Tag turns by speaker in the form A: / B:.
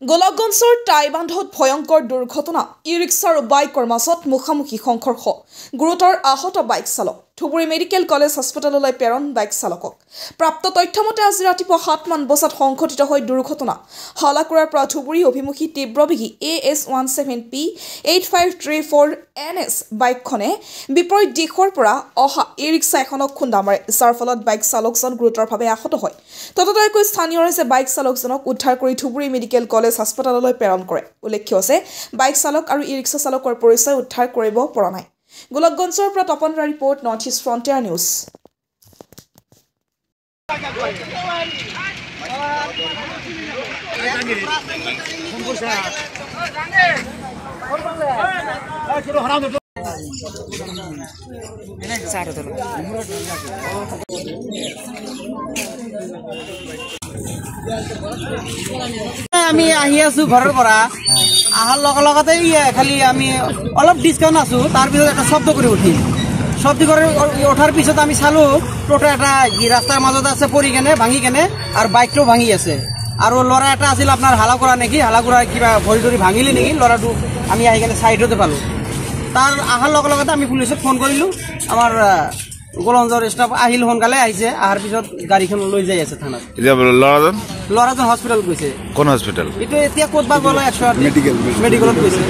A: গোলাপগঞ্জৰ টাইবান্ধত ভয়ংকৰ দুৰ্ঘটনা ই-ৰিক্সা আৰু বাইকৰ মাজত মুখামুখি সংঘৰ্ষ গুৰুতৰ আহত বাইক চালক ধুবুৰী মেডিকেল কলেজ হাস্পতাললৈ প্ৰেৰণ বাইক চালকক প্ৰাপ্ত তথ্যমতে আজি ৰাতিপুৱা 7 মান বজাত সংঘটিত হয় দুৰ্ঘটনা হালাকুৰাৰ পৰা ধুবুৰী অভিমুখী তীব্ৰবেগী AS17P 8534 NS বাইকখনে বিপৰীত দিশৰ পৰা অহা ই-ৰিক্সা এখনক খুন্দা মাৰে যাৰ ফলত বাইক চালকজন গুৰুতৰভাৱে আহত হয় তদন্তকৈ স্থানীয় ৰাইজে বাইক চালকজনক উদ্ধাৰ কৰি ধুবুৰী মেডিকেল কলেজ হাস্পতাললৈ প্ৰেৰণ কৰে উল্লেখ্য আছে বাইক চালক আৰু ই-ৰিক্সা চালকৰ পৰিচয় উদ্ধাৰ কৰিব পৰা নাই গোলাপগঞ্জৰ পৰা তপনৰা report north east frontier news
B: আমি আহি আছো ঘৰৰ পৰা আহাৰ লগতে খালি আমি অলপ ডিসকাউন্ট আছো তাৰ পিছত এটা শব্দ কৰি উঠি শব্দ কৰি ওঠাৰ পিছত আমি চালো টোটো এটা ৰাস্তাৰ মাজত আছে পৰি কেনে ভাঙি কেনে আৰু বাইকটো ভাঙি আছে আৰু লৰা এটা আছিল আপোনাৰ হালাকুৰা নেকি হালাকুৰা কিবা ভৰি ধৰি ভাঙিলি নেকি লৰাটো আমি আহি কেনে সাইডতে পালো তাৰ আহাৰ লগতে আমি পুলিচক ফোন কৰিলো আমাৰ গোলাপগঞ্জৰ ষ্টাফ আহিল সোনকালে আহিছে আহাৰ পিছত গাড়ীখন লৈ যাই আছে থানাত লৰাজন হস্পিটেল গৈছে
C: কোন হস্পিটেল
B: এটা এতিয়া ক'ত বা গ'লে 108 মেডিকেলত গৈছে